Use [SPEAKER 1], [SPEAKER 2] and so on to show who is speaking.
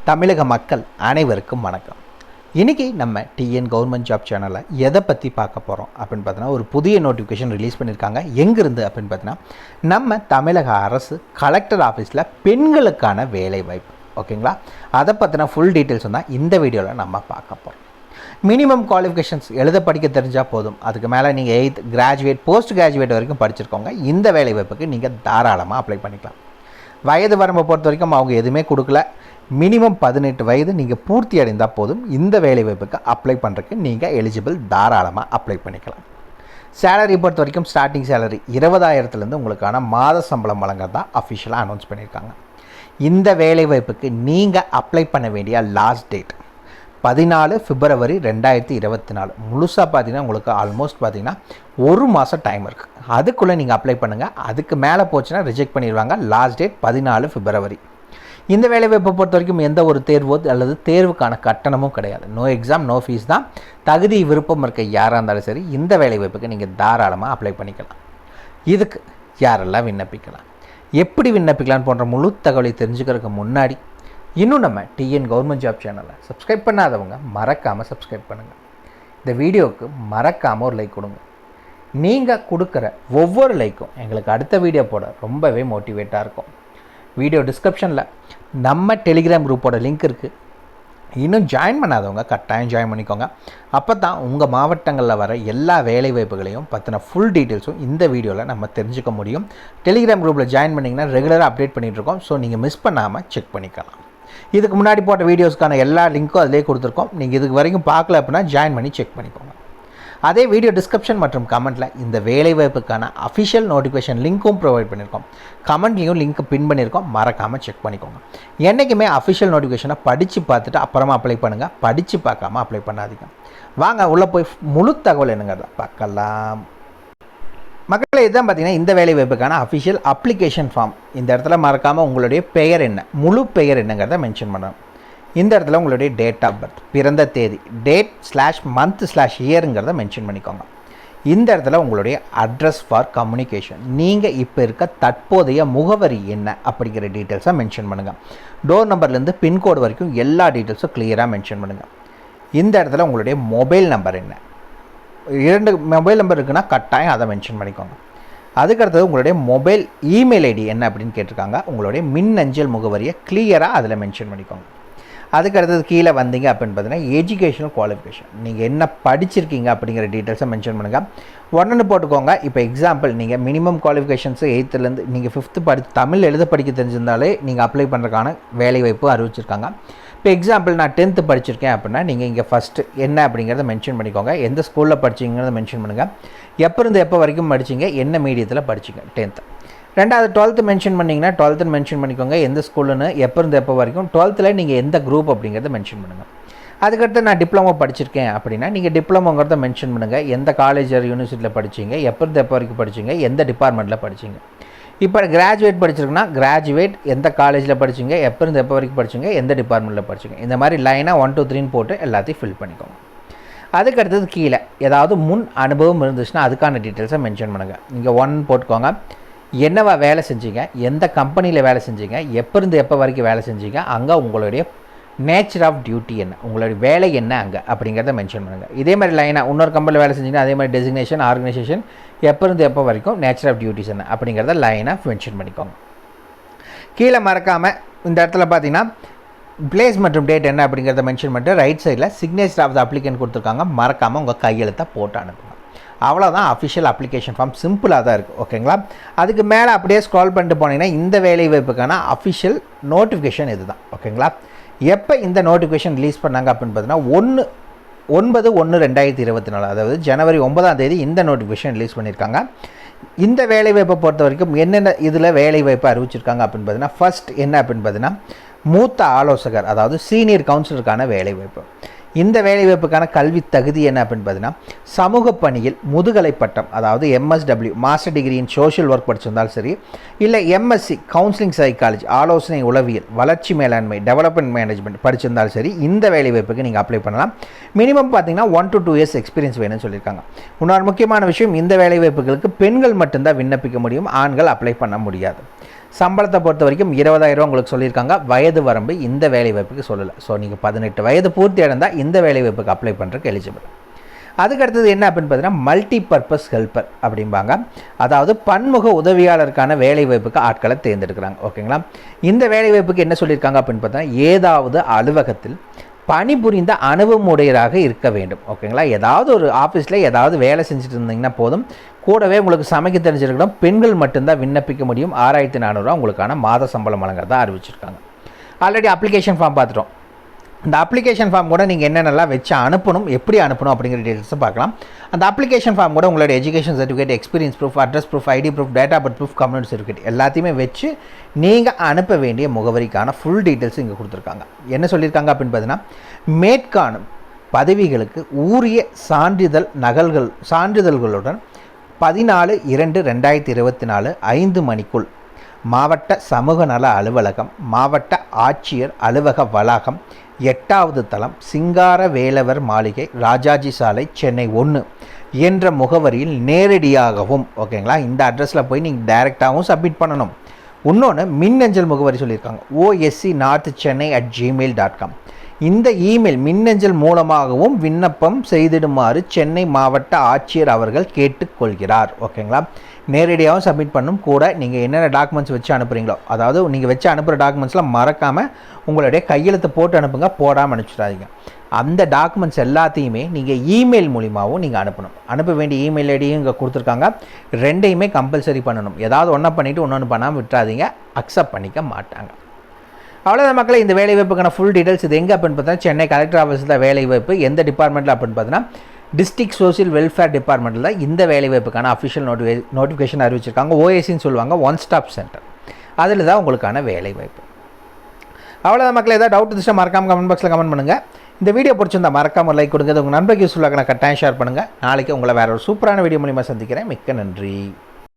[SPEAKER 1] தமிழக மக்கள் அனைவருக்கும் வணக்கம். இன்றைக்கி நம்ம டிஎன் கவர்மெண்ட் ஜாப் சேனலில் எதை பற்றி பார்க்க போகிறோம் அப்படின்னு பார்த்தீங்கன்னா, ஒரு புதிய நோட்டிஃபிகேஷன் ரிலீஸ் பண்ணியிருக்காங்க. எங்கேருந்து அப்படின்னு பார்த்தீங்கன்னா, நம்ம தமிழக அரசு கலெக்டர் ஆஃபீஸில் பெண்களுக்கான வேலைவாய்ப்பு. ஓகேங்களா? அதை பற்றின ஃபுல் டீட்டெயில்ஸ் தான் இந்த வீடியோவில் நம்ம பார்க்க போகிறோம். மினிமம் குவாலிஃபிகேஷன்ஸ் எழுத படிக்க தெரிஞ்சால் போதும். அதுக்கு மேலே நீங்கள் 8th கிராஜுவேட் போஸ்ட் கிராஜுவேட் வரைக்கும் படிச்சிருக்கோங்க. இந்த வேலைவாய்ப்புக்கு நீங்கள் தாராளமாக அப்ளை பண்ணிக்கலாம். வயது வரம்பை பொறுத்த வரைக்கும் அவங்க எதுவுமே கொடுக்கல. மினிமம் 18 வயது நீங்கள் பூர்த்தி அடைந்தால் போதும் இந்த வேலைவாய்ப்புக்கு அப்ளை பண்ணுறதுக்கு நீங்கள் எலிஜிபிள். தாராளமாக அப்ளை பண்ணிக்கலாம். சேலரி பொறுத்த வரைக்கும் ஸ்டார்டிங் சேலரி 20,000 உங்களுக்கான மாத சம்பளம் வழங்குறதா அஃபிஷியலாக அனௌன்ஸ் பண்ணியிருக்காங்க. இந்த வேலைவாய்ப்புக்கு நீங்கள் அப்ளை பண்ண வேண்டிய லாஸ்ட் டேட் 14 பிப்ரவரி 2024. முழுசாக பார்த்தீங்கன்னா உங்களுக்கு ஆல்மோஸ்ட் பார்த்தீங்கன்னா ஒரு மாதம் டைம் இருக்குது. அதுக்குள்ளே நீங்கள் அப்ளை பண்ணுங்கள். அதுக்கு மேலே போச்சுன்னா ரிஜெக்ட் பண்ணிடுவாங்க. லாஸ்ட் டேட் 14 பிப்ரவரி. இந்த வேலைவாய்ப்பை பொறுத்த வரைக்கும் எந்த ஒரு தேர்வோ அல்லது தேர்வுக்கான கட்டணமும் கிடையாது. நோ எக்ஸாம் நோ ஃபீஸ் தான். தகுதி விருப்பம் இருக்க யாராக இருந்தாலும் சரி இந்த வேலைவாய்ப்புக்கு நீங்கள் தாராளமாக அப்ளை பண்ணிக்கலாம். இதுக்கு யாரெல்லாம் விண்ணப்பிக்கலாம், எப்படி விண்ணப்பிக்கலான்னு போன்ற முழு தகவலை தெரிஞ்சுக்கிறதுக்கு முன்னாடி இன்னும் நம்ம டிஎன் கவர்மெண்ட் ஜாப் சேனலை சப்ஸ்கிரைப் பண்ணாதவங்க மறக்காமல் சப்ஸ்கிரைப் பண்ணுங்கள். இந்த வீடியோவுக்கு மறக்காமல் ஒரு லைக் கொடுங்க. நீங்கள் கொடுக்குற ஒவ்வொரு லைக்கும் எங்களுக்கு அடுத்த வீடியோ போட ரொம்பவே மோட்டிவேட்டாக இருக்கும். வீடியோ டிஸ்கிரிப்ஷனில் நம்ம டெலிகிராம் குரூப்போட லிங்க் இருக்குது. இன்னும் ஜாயின் பண்ணாதவங்க கட்டாயம் ஜாயின் பண்ணிக்கோங்க. அப்போ தான் உங்கள் மாவட்டங்களில் வர எல்லா வேலைவாய்ப்புகளையும் பற்றின ஃபுல் டீட்டெயில்ஸும் இந்த வீடியோவில் நம்ம தெரிஞ்சுக்க முடியும். டெலிகிராம் குரூப்பில் ஜாயின் பண்ணிங்கன்னா ரெகுலராக அப்டேட் பண்ணிகிட்ருக்கோம். ஸோ நீங்கள் மிஸ் பண்ணாமல் செக் பண்ணிக்கலாம். இதுக்கு முன்னாடி போட்ட வீடியோஸ்க்கான எல்லா லிங்க்கும் அதிலே கொடுத்துருக்கோம். நீங்கள் இதுக்கு வரைக்கும் பார்க்கல அப்படின்னா ஜாயின் பண்ணி செக் பண்ணிக்கோங்க. அதே வீடியோ டிஸ்கிரிப்ஷன் மற்றும் கமெண்ட்டில் இந்த வேலைவாய்ப்புக்கான அஃபிஷியல் நோட்டிஃபிகேஷன் லிங்க்கும் ப்ரொவைட் பண்ணியிருக்கோம். கமெண்ட்லேயும் லிங்க் பின் பண்ணியிருக்கோம். மறக்காமல் செக் பண்ணிக்கோங்க. என்றைக்குமே அஃபிஷியல் நோட்டிஃபிகேஷனை படித்து பார்த்துட்டு அப்புறமா அப்ளை பண்ணுங்கள். படித்து பார்க்காம அப்ளை பண்ணாதீங்க. வாங்க உள்ளே போய் முழு தகவல் என்னங்கிறத பார்க்கலாம். மக்களே, இதுதான் பார்த்தீங்கன்னா இந்த வேலைவாய்ப்புக்கான அஃபிஷியல் அப்ளிகேஷன் ஃபார்ம். இந்த இடத்துல மறக்காமல் உங்களுடைய பெயர் என்ன, முழு பெயர் என்னங்கிறத மென்ஷன் பண்ணணும். இந்த இடத்துல உங்களுடைய டேட் ஆஃப் பர்த், பிறந்த தேதி, date/month/yearங்கிறத மென்ஷன் பண்ணிக்கோங்க. இந்த இடத்துல உங்களுடைய அட்ரஸ் ஃபார் கம்யூனிகேஷன், நீங்கள் இப்போ இருக்க தற்போதைய முகவரி என்ன அப்படிங்கிற டீட்டெயில்ஸாக மென்ஷன் பண்ணுங்கள். டோர் நம்பர்லேருந்து பின்கோடு வரைக்கும் எல்லா டீட்டெயில்ஸும் கிளியராக மென்ஷன் பண்ணுங்கள். இந்த இடத்துல உங்களுடைய மொபைல் நம்பர் என்ன, 2 மொபைல் நம்பர் இருக்குன்னா கட்டாயம் அதை மென்ஷன் பண்ணிக்கோங்க. அதுக்கடுத்தது உங்களுடைய மொபைல் இமெயில் ஐடி என்ன அப்படின்னு கேட்டிருக்காங்க. உங்களுடைய மின்னஞ்சல் முகவரியை கிளியராக அதில் மென்ஷன் பண்ணிக்கோங்க. அதுக்கடுத்தது கீழே வந்தீங்க அப்படின்னு பார்த்தீங்கன்னா எஜுகேஷனல் குவாலிஃபிகேஷன், நீங்கள் என்ன படிச்சிருக்கீங்க அப்படிங்கிற டீட்டெயில்ஸை மென்ஷன் பண்ணுங்கள். ஒன்று போட்டுக்கோங்க. இப்போ எக்ஸாம்பிள் நீங்கள் மினிமம் குவாலிஃபிகேஷன்ஸு 8th நீங்கள் 5th தமிழ் எழுத படிக்க தெரிஞ்சிருந்தாலே நீங்கள் அப்ளை பண்ணுறதுக்கான வேலைவாய்ப்பு அறிவிச்சிருக்காங்க. இப்போ எக்ஸாம்பிள் நான் 10th படிச்சிருக்கேன் அப்படின்னா நீங்கள் இங்கே ஃபஸ்ட்டு என்ன அப்படிங்கிறத மென்ஷன் பண்ணிக்கோங்க. எந்த ஸ்கூலில் படிச்சிங்கிறத மென்ஷன் பண்ணுங்கள். எப்போ இருந்து எப்போ வரைக்கும் படிச்சிங்க, என்ன மீடியத்தில் படிச்சிங்க 10th. ரெண்டாவது 12th மென்ஷன் பண்ணிங்கன்னா 12th மென்ஷன் பண்ணிக்கோங்க. எந்த ஸ்கூலுன்னு, எப்போ இருந்து எப்போ வரைக்கும். 12th நீங்கள் எந்த குரூப் அப்படிங்கிறத மென்ஷன் பண்ணுங்கள். அதுக்கடுத்து நான் டிப்ளமோ படிச்சிருக்கேன் அப்படின்னா நீங்கள் டிப்ளமோங்கிறத மென்ஷன் பண்ணுங்கள். எந்த காலேஜ் யூனிவர்சிட்டியில் படிச்சிங்க, எப்போ இருந்து எப்போ வரைக்கும் படிச்சிங்க, எந்த டிபார்ட்மெண்ட்டில் படிச்சிங்க. இப்போ கிராஜுவேட் படிச்சிருக்குன்னா கிராஜுவேட் எந்த காலேஜில் படிச்சிங்க, எப்போ இருந்து எப்போ வரைக்கும் படிச்சிங்க, எந்த டிபார்ட்மெண்ட்டில் படிச்சிங்க. இந்த மாதிரி லைனாக 1 2 3 போட்டு எல்லாத்தையும் ஃபில் பண்ணிக்கோங்க. அதுக்கடுத்தது கீழே ஏதாவது முன் அனுபவம் இருந்துச்சுன்னா அதுக்கான டீட்டெயில்ஸை மென்ஷன் பண்ணுங்கள். நீங்கள் 1 போட்டுக்கோங்க. என்னவா வேலை செஞ்சீங்க, எந்த கம்பெனியில் வேலை செஞ்சீங்க, எப்போ இருந்து எப்போ வரைக்கும் வேலை செஞ்சீங்க, அங்கே உங்களுடைய நேச்சர் ஆஃப் டியூட்டி என்ன, உங்களுடைய வேலை என்ன அங்கே அப்படிங்கிறத மென்ஷன் பண்ணுங்கள். இதே மாதிரி லைனாக இன்னொரு கம்பெனியில் வேலை செஞ்சிங்கன்னா அதே மாதிரி டெசிக்னேஷன், ஆர்கனைசேஷன், எப்போ இருந்து எப்போ வரைக்கும், நேச்சர் ஆஃப் டியூட்டிஸ் என்ன அப்படிங்கிறத லைனாக மென்ஷன் பண்ணிக்கோங்க. கீழே மறக்காமல் இந்த இடத்துல பார்த்தீங்கன்னா பிளேஸ் மற்றும் டேட் என்ன அப்படிங்கிறத மென்ஷன் பண்ணிட்டு ரைட் சைடில் சிக்னேச்சர் ஆஃப் த அப்ளிகன்ட் கொடுத்துருக்காங்க. மறக்காமல் உங்கள் கையெழுத்தை போட்டு அனுப்புங்க. அவ்வளோதான் அஃபிஷியல் அப்ளிகேஷன் ஃபார்ம். சிம்பிளாக தான் இருக்குது. ஓகேங்களா? அதுக்கு மேலே அப்படியே ஸ்க்ரால் பண்ணிட்டு போனீங்கன்னா இந்த வேலைவாய்ப்புக்கான அஃபிஷியல் நோட்டிஃபிகேஷன் இது தான். ஓகேங்களா? எப்போ இந்த நோட்டிஃபிகேஷன் ரிலீஸ் பண்ணாங்க அப்படின்னு பார்த்தீங்கன்னா 9/1/2024, அதாவது ஜனவரி 9ஆம் தேதி இந்த நோட்டிஃபிகேஷன் ரிலீஸ் பண்ணியிருக்காங்க. இந்த வேலைவாய்ப்பை பொறுத்த வரைக்கும் என்னென்ன இதில் வேலைவாய்ப்பு அறிவிச்சிருக்காங்க அப்படின்னு பார்த்தீங்கன்னா, ஃபர்ஸ்ட் என்ன அப்படின்னு பார்த்தீங்கன்னா மூத்த ஆலோசகர், அதாவது சீனியர் கவுன்சிலருக்கான வேலைவாய்ப்பு. இந்த வேலைவாய்ப்புக்கான கல்வி தகுதி என்ன அப்படின்னு பார்த்தீங்கன்னா சமூக பணியில் முதுகலை பட்டம், அதாவது MSW master degree in social work படிச்சிருந்தாலும் சரி, இல்லை MSc கவுன்சிலிங் சைக்காலஜி ஆலோசனை உளவியல் வளர்ச்சி மேலாண்மை டெவலப்மெண்ட் மேனேஜ்மெண்ட் படிச்சிருந்தாலும் சரி இந்த வேலைவாய்ப்புக்கு நீங்கள் அப்ளை பண்ணலாம். மினிமம் பார்த்தீங்கன்னா 1 to 2 years எக்ஸ்பீரியன்ஸ் வேணும்னு சொல்லியிருக்காங்க. இன்னொரு முக்கியமான விஷயம், இந்த வேலைவாய்ப்புகளுக்கு பெண்கள் மட்டும்தான் விண்ணப்பிக்க முடியும், ஆண்கள் அப்ளை பண்ண முடியாது. சம்பளத்தை பொறுத்த வரைக்கும் 20,000 உங்களுக்கு சொல்லியிருக்காங்க. வயது வரம்பு இந்த வேலைவாய்ப்புக்கு சொல்லலை. ஸோ நீங்கள் 18 வயது பூர்த்தி அடைந்தால் இந்த வேலைவாய்ப்புக்கு அப்ளை பண்ணுறதுக்கு எலிஜிபிள். அதுக்கு அடுத்தது என்ன அப்படின்னு பார்த்தீங்கன்னா மல்டி பர்பஸ் ஹெல்ப்பர் அப்படிம்பாங்க. அதாவது பன்முக உதவியாளருக்கான வேலைவாய்ப்புக்கு ஆட்களை தேர்ந்தெடுக்கிறாங்க. ஓகேங்களா? இந்த வேலைவாய்ப்புக்கு என்ன சொல்லியிருக்காங்க அப்படின்னு பார்த்தா ஏதாவது அலுவலகத்தில் பணிபுரிந்த அனுபவமுடையராக இருக்க வேண்டும். ஓகேங்களா? ஏதாவது ஒரு ஆஃபீஸில் ஏதாவது வேலை செஞ்சுட்டு இருந்தீங்கன்னா போதும். கூடவே உங்களுக்கு சமைக்க தெரிஞ்சிருக்கணும். பெண்கள் மட்டும்தான் விண்ணப்பிக்க முடியும். 6,400 உங்களுக்கான மாத சம்பளம் வழங்குறதா அறிவிச்சிருக்காங்க. ஆல்ரெடி அப்ளிகேஷன் ஃபார்ம் பார்த்துட்டோம். இந்த அப்ளிகேஷன் ஃபார்ம் கூட நீங்கள் என்னென்னலாம் வச்சு அனுப்பணும், எப்படி அனுப்பணும் அப்படிங்கிற டீட்டெயில்ஸை பார்க்கலாம். அந்த அப்ளிகேஷன் ஃபார்ம் கூட உங்களோட education certificate, experience proof, address proof, ID proof, data birth proof, community certificate எல்லாத்தையுமே வச்சு நீங்கள் அனுப்ப வேண்டிய முகவரிக்கான ஃபுல் டீட்டெயில்ஸ் இங்கே கொடுத்துருக்காங்க. என்ன சொல்லியிருக்காங்க அப்படின்னு பார்த்தீங்கன்னா மேற்காணும் பதவிகளுக்கு உரிய சான்றிதழ்களுடன் 14/2/2024 5 மணிக்குள் மாவட்ட சமூக நல அலுவலகம், மாவட்ட ஆட்சியர் அலுவலக வளாகம், 8வது தளம், சிங்காரவேலவர் மாளிகை, ராஜாஜி சாலை, சென்னை 1 என்ற முகவரியில் நேரடியாகவும், ஓகேங்களா, இந்த அட்ரஸில் போய் நீங்கள் டைரெக்டாகவும் சப்மிட் பண்ணணும். இன்னொன்று மின்னஞ்சல் முகவரி சொல்லியிருக்காங்க, oscnorthchennai@gmail.com. இந்த இமெயில் மின்னஞ்சல் மூலமாகவும் விண்ணப்பம் செய்திடுமாறு சென்னை மாவட்ட ஆட்சியர் அவர்கள் கேட்டுக்கொள்கிறார். ஓகேங்களா? நேரடியாகவும் சப்மிட் பண்ணும். கூட நீங்கள் என்னென்ன டாக்குமெண்ட்ஸ் வச்சு அனுப்புகிறீங்களோ, அதாவது நீங்கள் வச்சு அனுப்புகிற டாக்குமெண்ட்ஸ்லாம் மறக்காமல் உங்களுடைய கையெழுத்து போட்டு அனுப்புங்க, போடாமல் அனுப்பிச்சிடாதீங்க. அந்த டாக்குமெண்ட்ஸ் எல்லாத்தையுமே நீங்கள் இமெயில் மூலிமாவும் நீங்கள் அனுப்பணும். அனுப்ப வேண்டிய இமெயில் ஐடியும் இங்கே கொடுத்துருக்காங்க. ரெண்டையுமே கம்பல்சரி பண்ணணும். ஏதாவது ஒன்றை பண்ணிவிட்டு இன்னொன்று பண்ணாமல் விட்டுறாதீங்க, அக்செப்ட் பண்ணிக்க மாட்டாங்க. அவ்வளோதான் மக்களை, இந்த வேலைவாய்ப்புக்கான ஃபுல் டீட்டெயில்ஸ் இது எங்கே அப்படின்னு பார்த்தீங்கன்னா சென்னை கலெக்டர் ஆஃபீஸில் வேலைவாய்ப்பு. எந்த டிபார்ட்மெண்ட்டில் அப்படின்னு பார்த்தீங்கன்னா டிஸ்ட்ரிக்ட் சோஷியல் வெல்ஃபேர் டிபார்ட்மெண்ட்டில் தான் இந்த வேலைவாய்ப்புக்கான அஃபிஷியல் நோட்டிஃபிகேஷன் அறிவிச்சிருக்காங்க. ஓஏசின்னு சொல்லுவாங்க, ஒன் ஸ்டாப் சென்டர். அதில் தான் உங்களுக்கான வேலைவாய்ப்பு. அவ்வளோதான் மக்களை, ஏதாவது டவுட் இருந்துச்சுன்னா மறக்காமல் கமெண்ட் பாக்ஸில் கமெண்ட் பண்ணுங்கள். இந்த வீடியோ பிடிச்சிருந்தா மறக்காமல் லைக் கொடுங்க. உங்கள் நண்பருக்கு யூஸ்ஃபுல்லாக கட்டாயம் ஷேர் பண்ணுங்கள். நாளைக்கு உங்களை வேறு ஒரு சூப்பரான வீடியோ மூலிமா சந்திக்கிறேன். மிக்க நன்றி.